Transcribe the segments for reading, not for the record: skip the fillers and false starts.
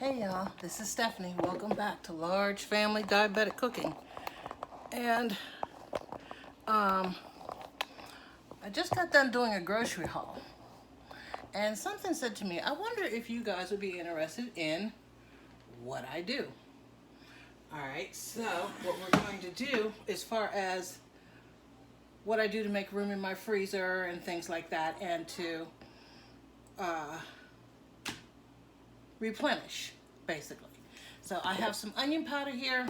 Hey y'all, this is Stephanie. Welcome back to Large Family Diabetic Cooking. And I just got done doing a grocery haul. And something said to me, I wonder if you guys would be interested in what I do. Alright, so what we're going to do as far as what I do to make room in my freezer and things like that, and to replenish, basically. So I have some onion powder here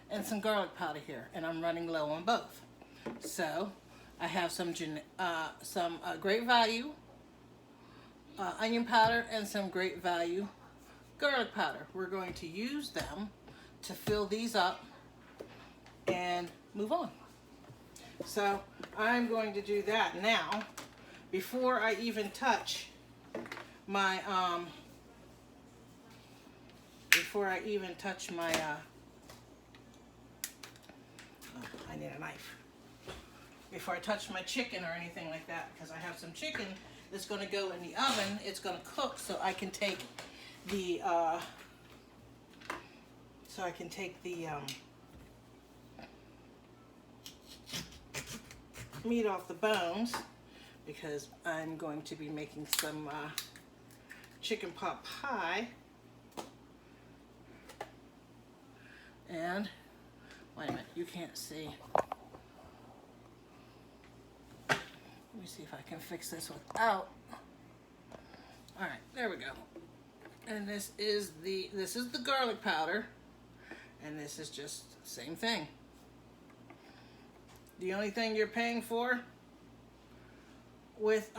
and some garlic powder here, and I'm running low on both. So I have some great value onion powder and some great value garlic powder. We're going to use them to fill these up and move on. So I'm going to do that now before I even touch my oh, I need a knife. Before I touch my chicken or anything like that, because I have some chicken that's going to go in the oven. It's going to cook, so I can take the meat off the bones, because I'm going to be making some chicken pot pie. And wait a minute, you can't see. Let me see if I can fix this without. All right, there we go. And this is the garlic powder, and this is just the same thing. The only thing you're paying for with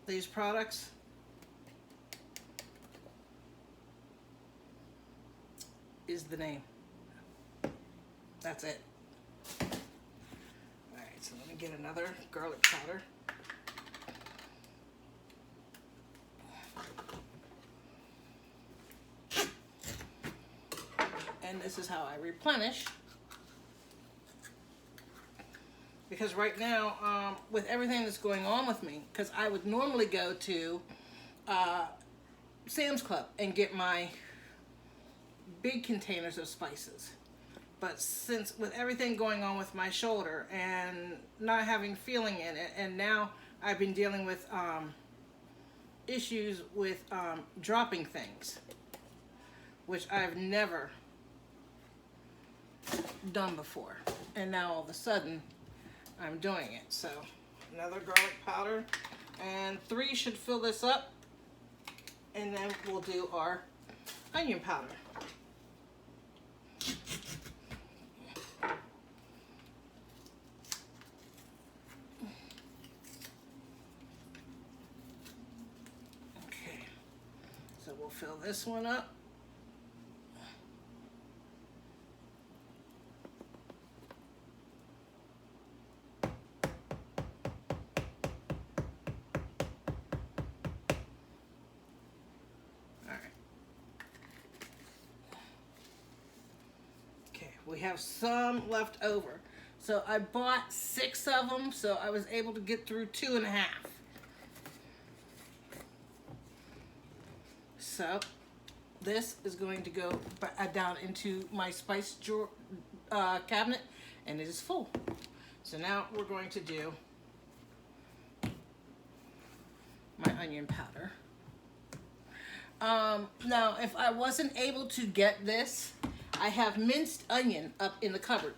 these products is the name. That's it. All right, so let me get another garlic powder. And this is how I replenish. Because right now, with everything that's going on with me, because I would normally go to Sam's Club and get my big containers of spices. But since with everything going on with my shoulder and not having feeling in it, and now I've been dealing with issues with dropping things, which I've never done before, and now all of a sudden I'm doing it. So another garlic powder, and 3 should fill this up, and then we'll do our onion powder. Okay, so we'll fill this one up. We have some left over. So I bought 6 of them, so I was able to get through 2.5. So this is going to go down into my spice drawer, cabinet, and it is full. So now we're going to do my onion powder. Now, if I wasn't able to get this, I have minced onion up in the cupboard.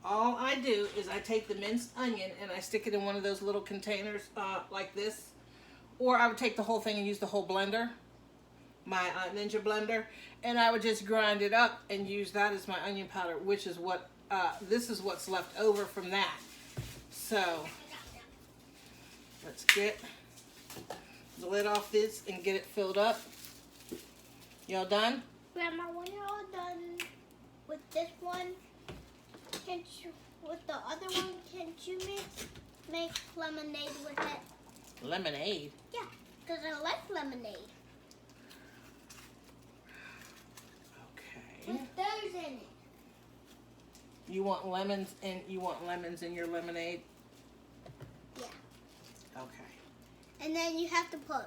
All I do is I take the minced onion and I stick it in one of those little containers like this. Or I would take the whole thing and use the whole blender, my Ninja blender, and I would just grind it up and use that as my onion powder, which is what, this is what's left over from that. So, let's get the lid off this and get it filled up. Y'all done? Grandma, when you're all done with this one, with the other one, can't you make lemonade with it? Lemonade? Yeah, because I like lemonade. Okay. With those in it. You want lemons in your lemonade? Yeah. Okay. And then you have to put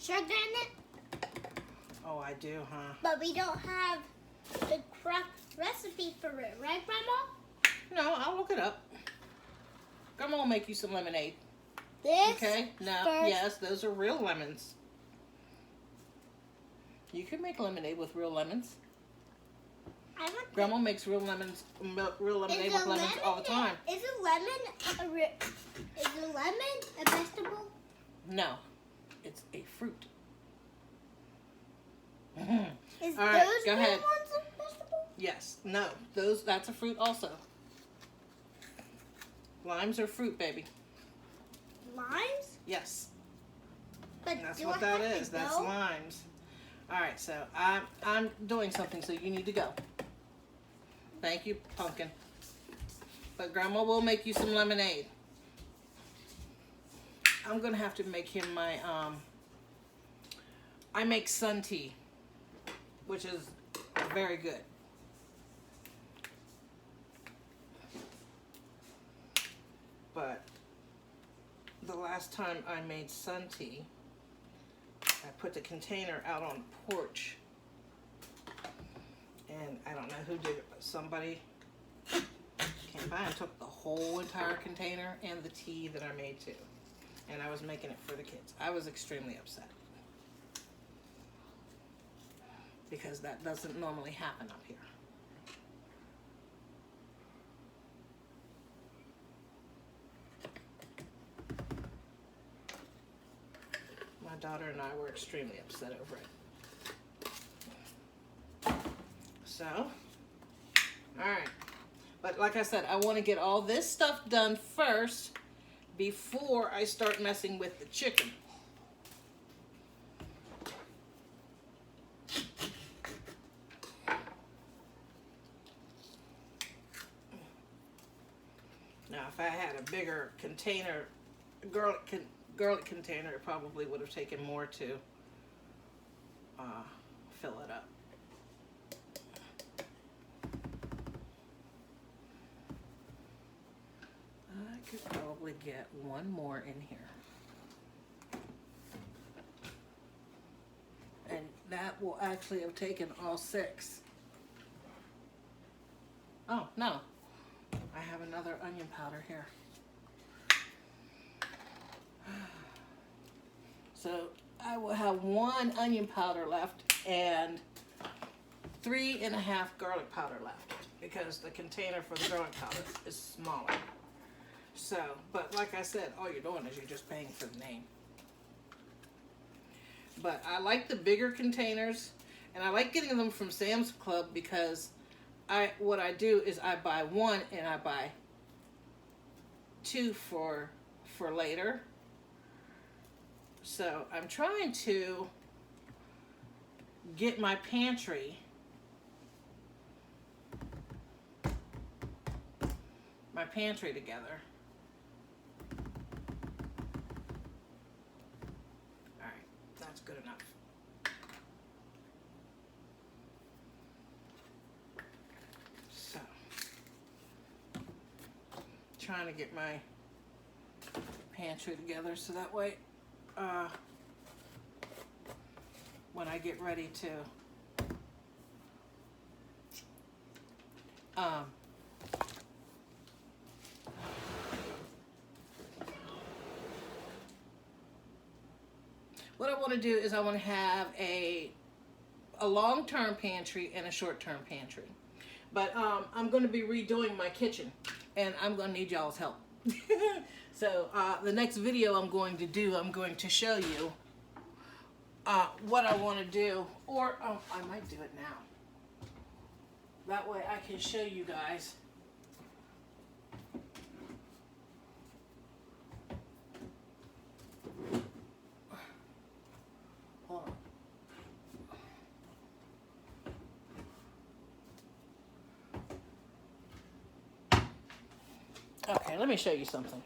sugar in it, Oh, I do, huh? but we don't have the correct recipe for it, right, Grandma? No, I'll look it up. Grandma will make you some lemonade. This Okay? No, first. yes, those are real lemons. You can make lemonade with real lemons. I want Grandma makes real lemons, real lemonade Is with a lemons all the time. Is a lemon a vegetable? No, it's a fruit. Is All right, those go green ahead. ones a vegetable? Yes, no, that's a fruit also. Limes are fruit, baby. Limes? Yes, But that's do what I that have to is. That's go? limes. All right, so I'm doing something, so you need to go. Thank you, Pumpkin. But Grandma will make you some lemonade. I'm gonna have to make him my I make sun tea, which is very good. But the last time I made sun tea, I put the container out on the porch. And I don't know who did it, but somebody came by and took the whole entire container and the tea that I made too. And I was making it for the kids. I was extremely upset. Because that doesn't normally happen up here. My daughter and I were extremely upset over it. So, alright. But like I said, I want to get all this stuff done first before I start messing with the chicken. Now, if I had a bigger container, garlic container, it probably would have taken more to fill it up. I could probably get one more in here. And that will actually have taken all 6. Oh, no. I have another onion powder here. So I will have 1 onion powder left and 3.5 garlic powder left because the container for the garlic powder is smaller. So, but like I said, all you're doing is you're just paying for the name. But I like the bigger containers, and I like getting them from Sam's Club because what I do is I buy 1 and I buy 2 for later. So I'm trying to get my pantry together. All right, that's good enough. So, trying to get my pantry together so that way when I get ready to what I want to do is I want to have a long-term pantry and a short-term pantry. But I'm going to be redoing my kitchen, and I'm going to need y'all's help. So the next video I'm going to do, I'm going to show you what I want to do, or I might do it now. That way I can show you guys. Hold on. Okay, let me show you something.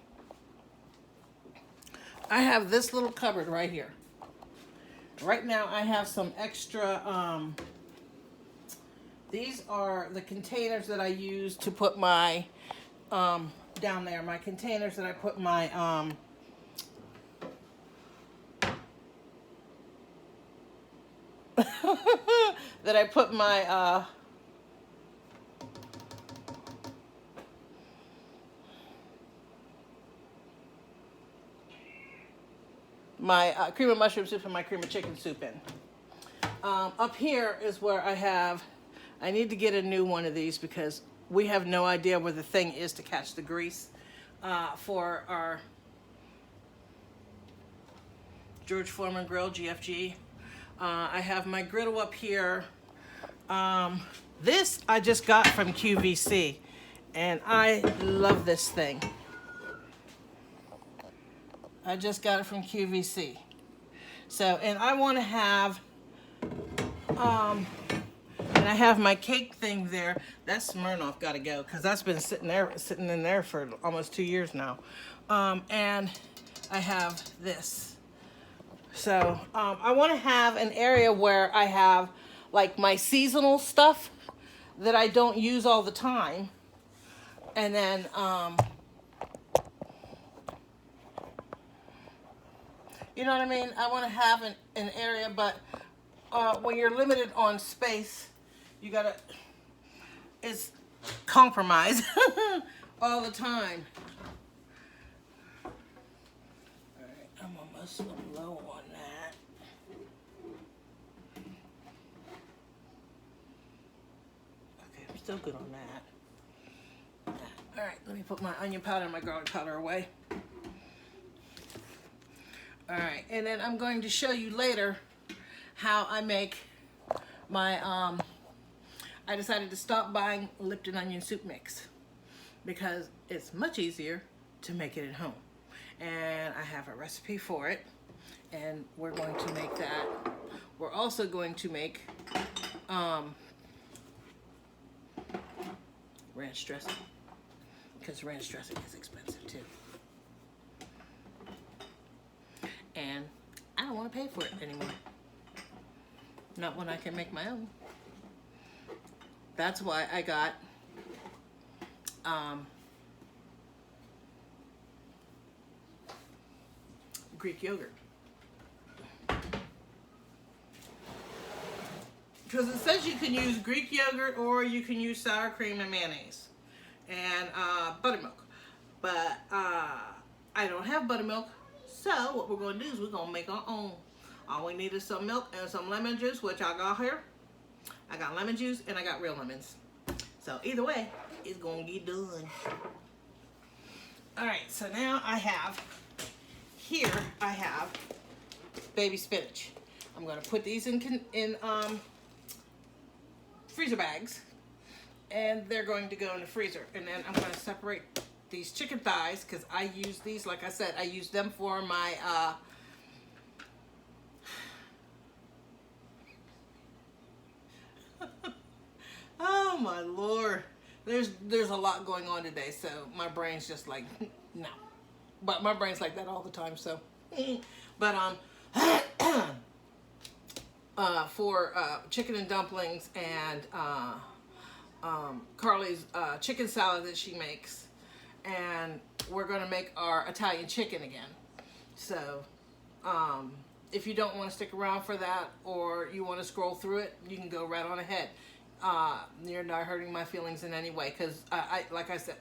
I have this little cupboard right here. Right now I have some extra, these are the containers that I use to put my, down there, my containers that I put my, that I put my cream of mushroom soup and my cream of chicken soup in. Up here is where I need to get a new one of these because we have no idea where the thing is to catch the grease for our George Foreman grill, GFG. I have my griddle up here. This I just got from QVC, and I love this thing. I just got it from QVC. So, and I want to have, and I have my cake thing there. That Smirnoff got to go because that's been sitting in there for almost 2 years now. And I have this. So I want to have an area where I have like my seasonal stuff that I don't use all the time. And then you know what I mean? I want to have an area, but when you're limited on space, you gotta, it's compromise all the time. All right, I'm almost low on that. Okay, I'm still good on that. All right, let me put my onion powder and my garlic powder away. All right, and then I'm going to show you later how I make my, I decided to stop buying Lipton onion soup mix because it's much easier to make it at home. And I have a recipe for it, and we're going to make that. We're also going to make ranch dressing because ranch dressing is expensive too. And I don't want to pay for it anymore. Not when I can make my own. That's why I got Greek yogurt. Because it says you can use Greek yogurt or you can use sour cream and mayonnaise and buttermilk. But I don't have buttermilk. So what we're going to do is we're going to make our own. All we need is some milk and some lemon juice, which I got here. I got lemon juice and I got real lemons. So either way, it's going to get done. All right, so now I have baby spinach. I'm going to put these in freezer bags, and they're going to go in the freezer. And then I'm going to separate these chicken thighs because I use these, like I said, I use them for my oh my Lord, there's a lot going on today, so my brain's just like no, but my brain's like that all the time. So but for chicken and dumplings and Carly's chicken salad that she makes, and we're going to make our Italian chicken again. So if you don't want to stick around for that, or you want to scroll through it, you can go right on ahead. You're not hurting my feelings in any way, because I like I said,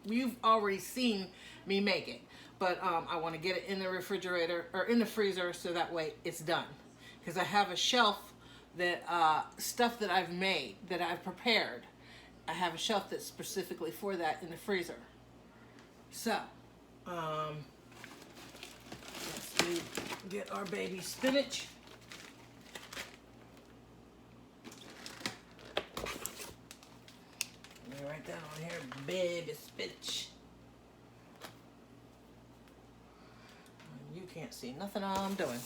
you've already seen me make it, but I want to get it in the refrigerator or in the freezer so that way it's done. Because I have a shelf that stuff that I've made, that I've prepared. I have a shelf that's specifically for that in the freezer. So, let's get our baby spinach. Let me write that on here, baby spinach. You can't see nothing all I'm doing.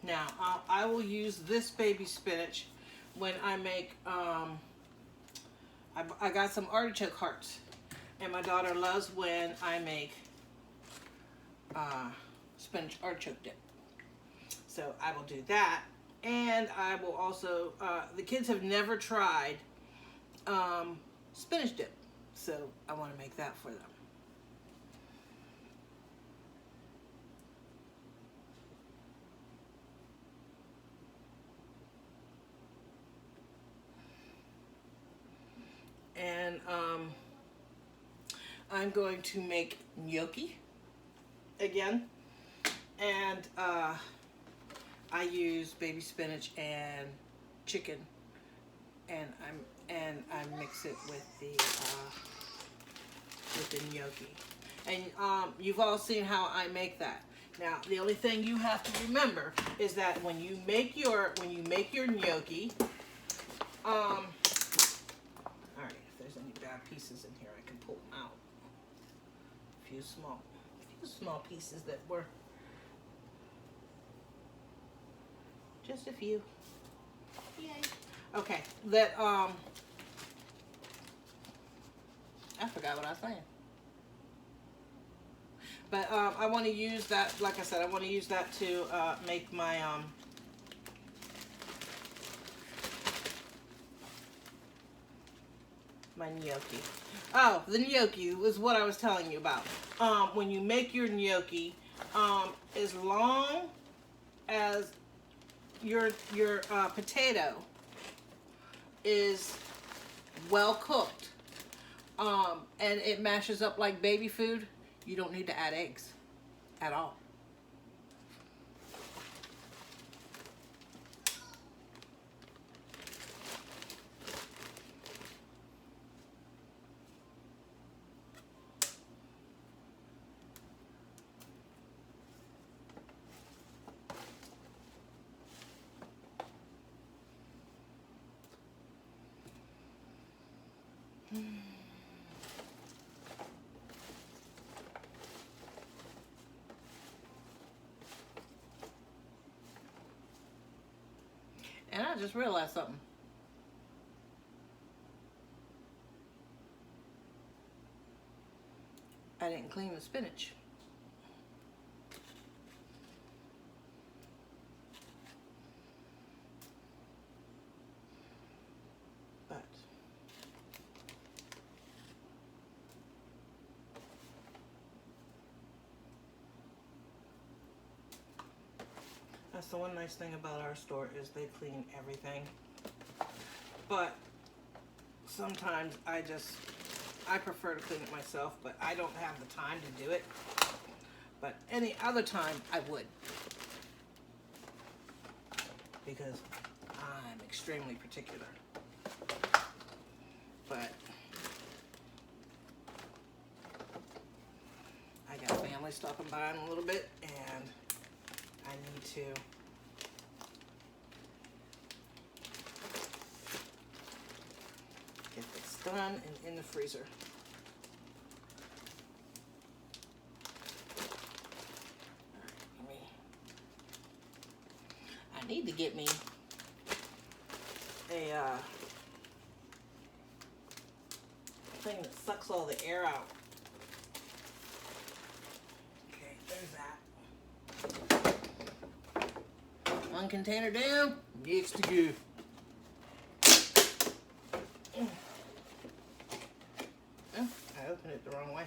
Now, I will use this baby spinach when I make, I got some artichoke hearts, And my daughter loves when I make spinach artichoke dip. So I will do that. And I will also, the kids have never tried spinach dip. So I want to make that for them. And I'm going to make gnocchi again. And I use baby spinach and chicken, and I mix it with the gnocchi. And you've all seen how I make that. Now the only thing you have to remember is that when you make your gnocchi, all right, if there's any bad pieces in here, I can pull them out. A few small pieces that were just a few. Yay. Okay, that I forgot what I was saying. But I want to use that, like I said, I want to use that to make my my gnocchi. Oh, the gnocchi was what I was telling you about. When you make your gnocchi, as long as your potato is well cooked, and it mashes up like baby food, you don't need to add eggs at all. And I just realized something. I didn't clean the spinach. But that's the one nice thing about our store is they clean everything. But sometimes I prefer to clean it myself, but I don't have the time to do it. But any other time I would, because I'm extremely particular. But I got family stopping by in a little bit, and I need to get this done and in the freezer. I need to get me a thing that sucks all the air out. Okay, there's that. One container down, next to go. Oh, I opened it the wrong way.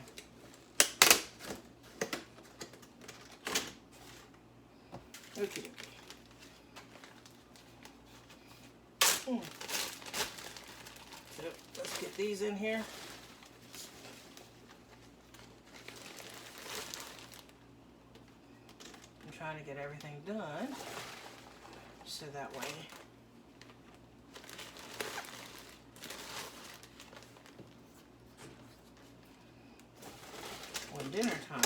Okay. So let's get these in here. I'm trying to get everything done so that way when dinner time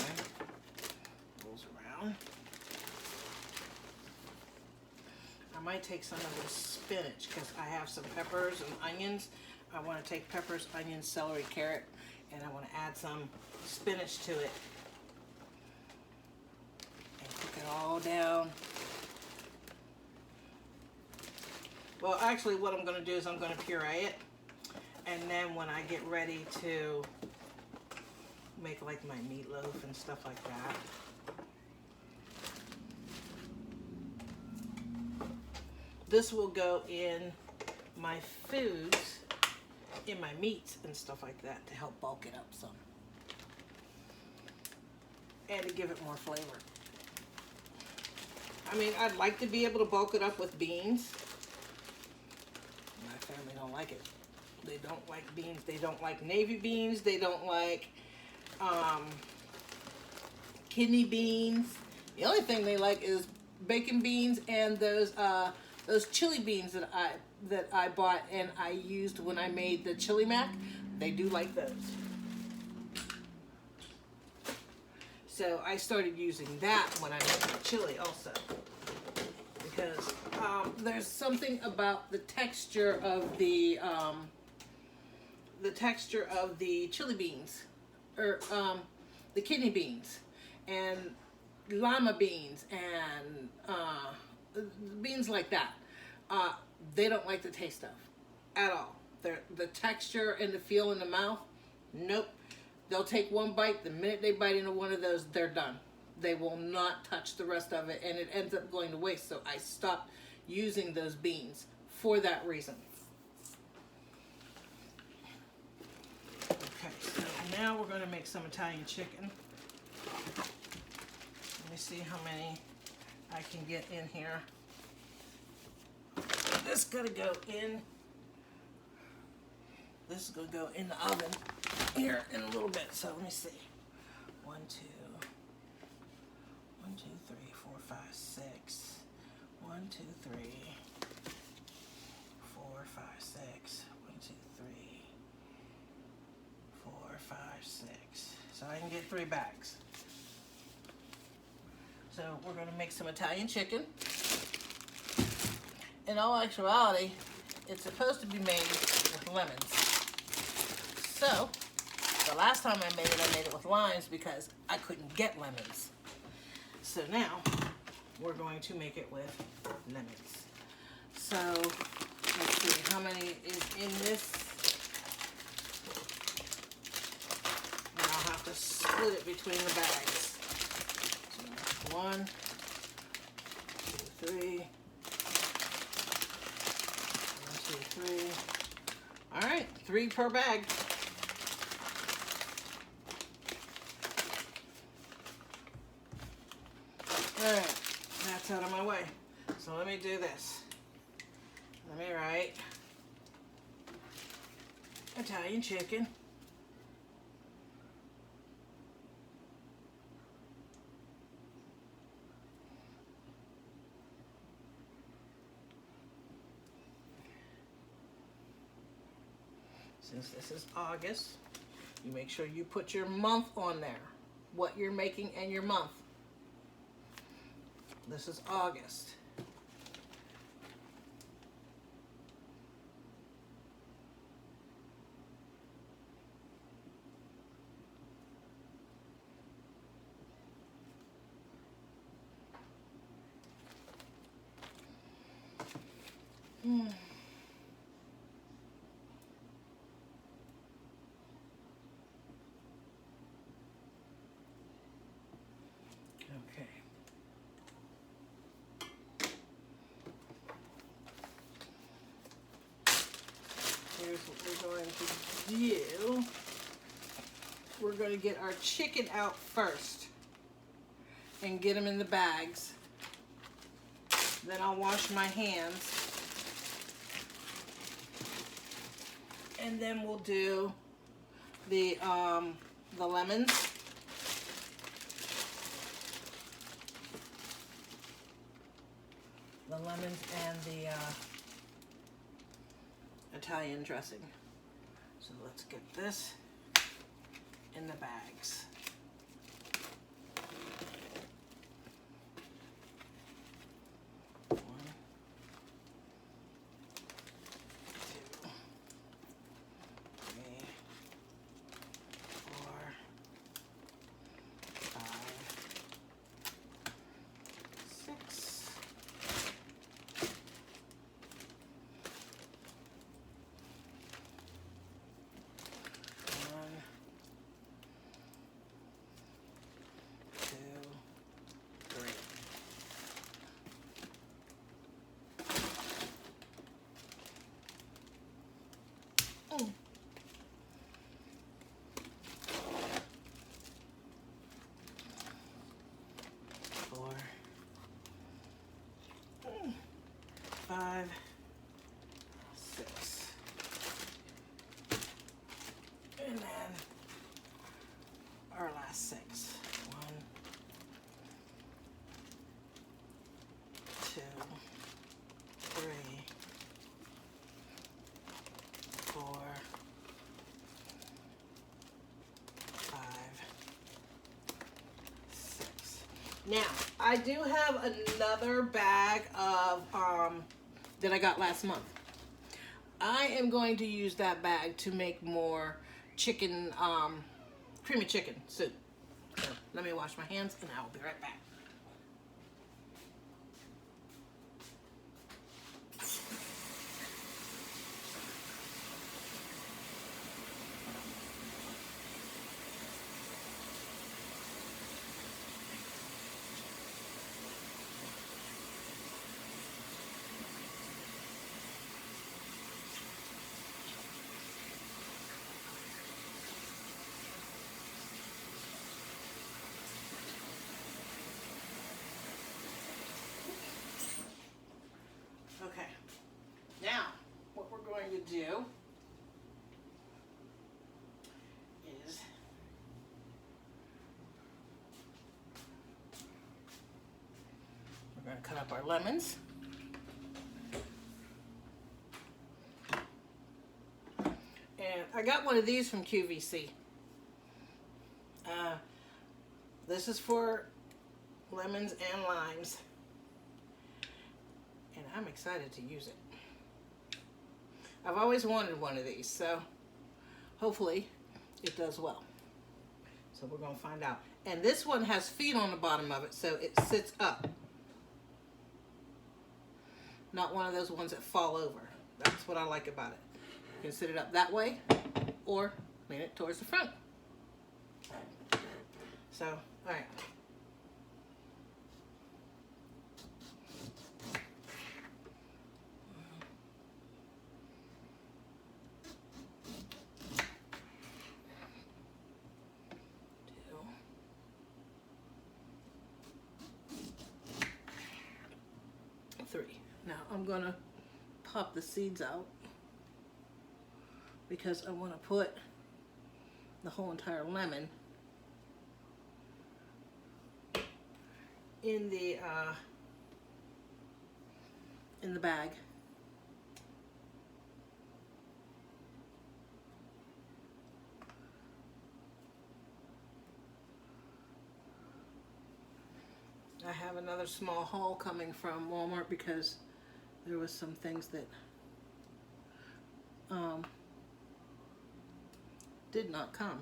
rolls around, I might take some of this spinach because I have some peppers and onions. I want to take peppers, onions, celery, carrot, and I want to add some spinach to it and cook it all down. Well, actually what I'm going to do is I'm going to puree it, and then when I get ready to make like my meatloaf and stuff like that. This will go in my foods, in my meats and stuff like that to help bulk it up some. And to give it more flavor. I mean, I'd like to be able to bulk it up with beans. My family don't like it. They don't like beans. They don't like navy beans. They don't like kidney beans. The only thing they like is bacon beans and those chili beans that I bought and I used when I made the chili mac. They do like those. So I started using that when I made my chili also. Because there's something about the texture of the chili beans, or the kidney beans, and lima beans, and beans like that. They don't like the taste of at all. The texture and the feel in the mouth, nope. They'll take one bite. The minute they bite into one of those, they're done. They will not touch the rest of it, and it ends up going to waste. So I stopped using those beans for that reason. Okay, so now we're going to make some Italian chicken. Let me see how many I can get in here. This is going to go in. This is going to go in the oven here in a little bit. So let me see. 1, 2, 3, 4, 5, 6. 1, 2, 3, 4, 5, 6. 1, 2, 3, 4, 5, 6. So I can get 3 bags. So we're going to make some Italian chicken. In all actuality, it's supposed to be made with lemons. So, the last time I made it with limes because I couldn't get lemons. So now, we're going to make it with lemons. So, let's see, how many is in this? And I'll have to split it between the bags. So, 1, 2, 3. 1, 2, 3. All right, 3 per bag. All right, that's out of my way. So let me do this. Let me write Italian chicken. Since this is August, you make sure you put your month on there, what you're making and your month. This is August. Okay. Here's what we're going to do. We're going to get our chicken out first and get them in the bags. Then I'll wash my hands. And then we'll do the lemons. The lemons and the Italian dressing. So let's get this in the bags. Mm. 4, 5, 6. And then our last 6. 1, 2, 3, 4, 5, 6. Now, I do have another bag of that I got last month. I am going to use that bag to make more chicken, creamy chicken soup. So let me wash my hands and I will be right back. Okay, now what we're going to do is we're going to cut up our lemons. And I got one of these from QVC. This is for lemons and limes. And I'm excited to use it. I've always wanted one of these, so hopefully it does well. So we're going to find out. And this one has feet on the bottom of it, so it sits up. Not one of those ones that fall over. That's what I like about it. You can sit it up that way or lean it towards the front. So, all right. Three. Now I'm gonna pop the seeds out because I want to put the whole entire lemon in the bag. I have another small haul coming from Walmart because there was some things that did not come.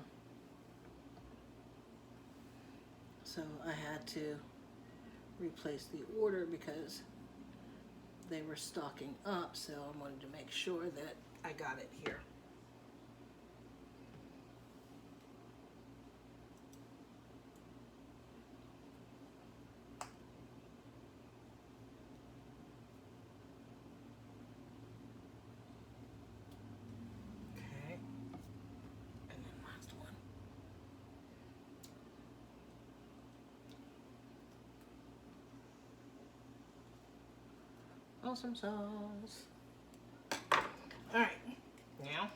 So I had to replace the order because they were stocking up, so I wanted to make sure that I got it here. Awesome sauce. All right, now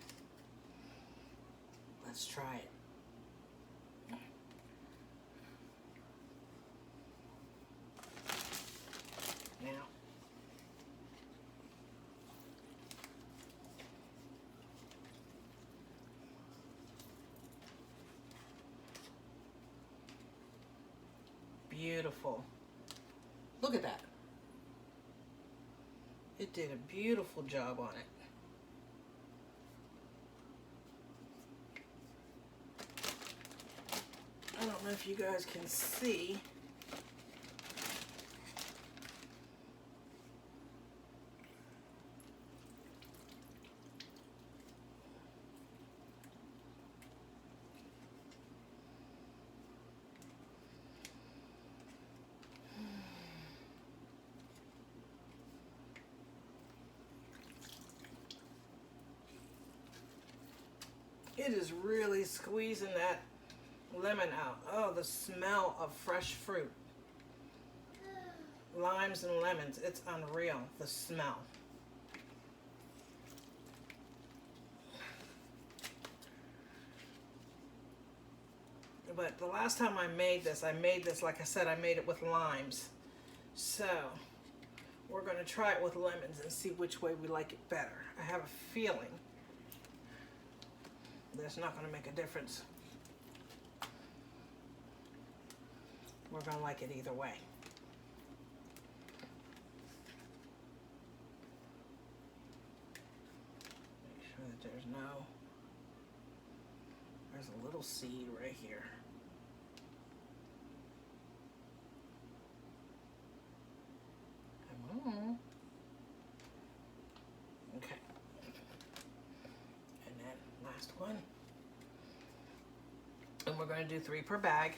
let's try it. Now, beautiful. Look at that. It did a beautiful job on it. I don't know if you guys can see. It is really squeezing that lemon out. Oh, the smell of fresh fruit. Limes and lemons. It's unreal, the smell. But the last time I made this, like I said, I made it with limes. So we're going to try it with lemons and see which way we like it better. I have a feeling that's not going to make a difference. We're going to like it either way. Make sure that there's a little seed right here. Come on. Okay. And then last one. And we're going to do 3 per bag.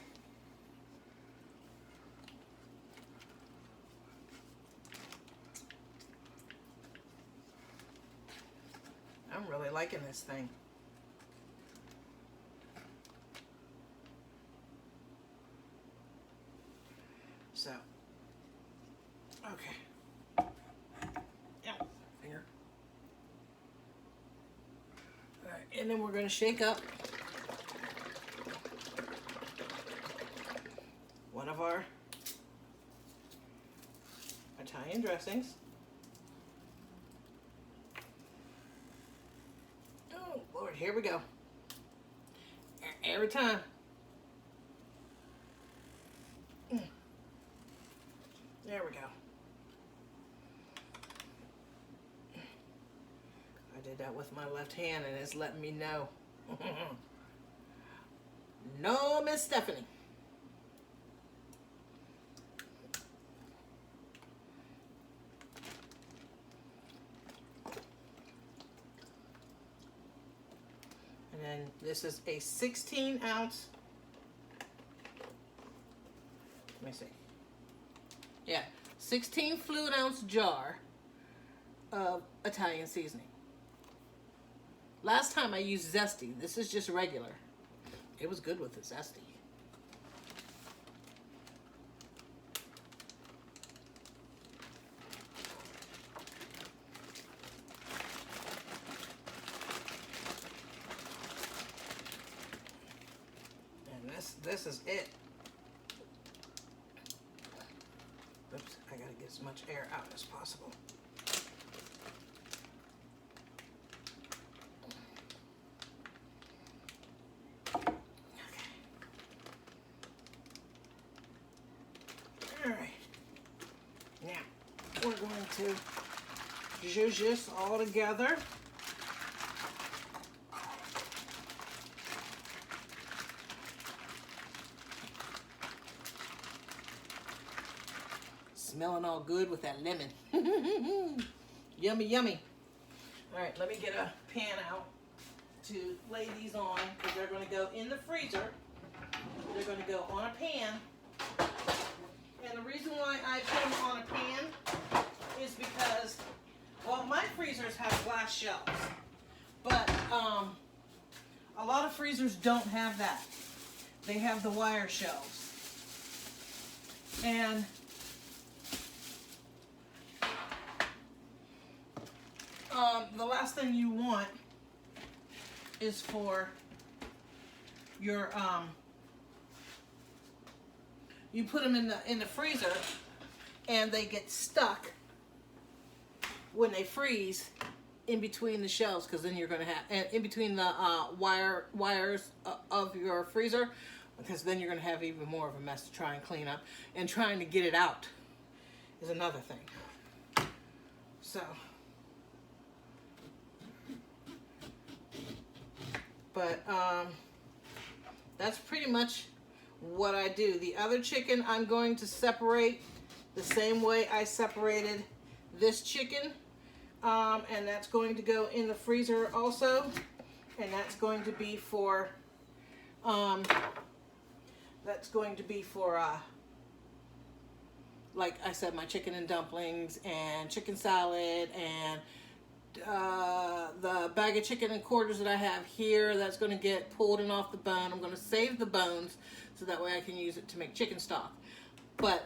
I'm really liking this thing. So, okay. Yeah, finger. All right, and then we're going to shake up one of our Italian dressings. Oh, Lord, here we go. Every time. There we go. I did that with my left hand and it's letting me know. No, Miss Stephanie. And then this is a 16-ounce. Let me see. Yeah, 16 fluid ounce jar of Italian seasoning. Last time I used Zesty. This is just regular. It was good with the Zesty. And this is it. Oops, I gotta get as much air out as possible. Okay. All right. Now, we're going to zhuzh this all together. Smelling all good with that lemon. Yummy, yummy. All right, let me get a pan out to lay these on because they're going to go in the freezer. They're going to go on a pan. And the reason why I put them on a pan is because, well, my freezers have glass shelves, but a lot of freezers don't have that. They have the wire shelves. And the last thing you want is for your you put them in the freezer and they get stuck when they freeze in between the shelves, because then you're going to have, and in between the wires of your freezer, because then you're going to have even more of a mess to try and clean up, and trying to get it out is another thing. So but that's pretty much what I do. The other chicken I'm going to separate the same way I separated this chicken, and that's going to go in the freezer also, and that's going to be for like I said, my chicken and dumplings and chicken salad and the bag of chicken and quarters that I have here, that's going to get pulled and off the bone. I'm going to save the bones so that way I can use it to make chicken stock. But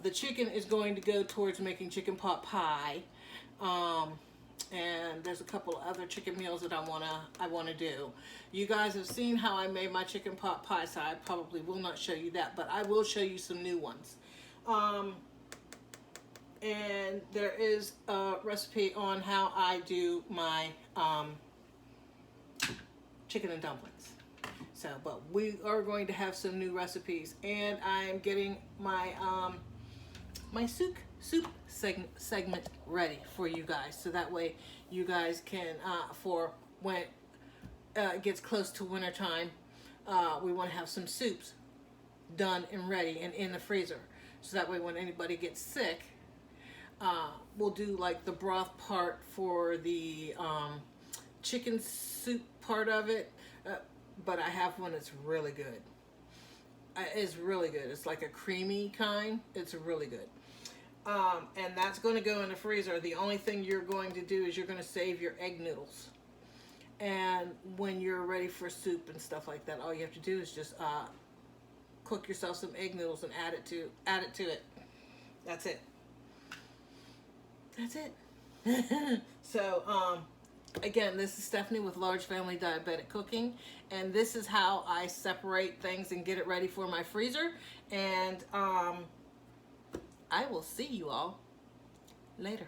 the chicken is going to go towards making chicken pot pie. And there's a couple other chicken meals that I wanna do. You guys have seen how I made my chicken pot pie, so I probably will not show you that, but I will show you some new ones. And there is a recipe on how I do my chicken and dumplings. So, but we are going to have some new recipes, and I am getting my my soup segment ready for you guys, so that way you guys can for when it gets close to winter time, we want to have some soups done and ready and in the freezer, so that way when anybody gets sick, we'll do like the broth part for the chicken soup part of it, but I have one that's really good. It's really good. It's like a creamy kind. It's really good. And that's going to go in the freezer. The only thing you're going to do is you're going to save your egg noodles. And when you're ready for soup and stuff like that, all you have to do is just cook yourself some egg noodles and add it to it. That's it. That's it. So, again, this is Stephanie with Large Family Diabetic Cooking, and this is how I separate things and get it ready for my freezer. And I will see you all later.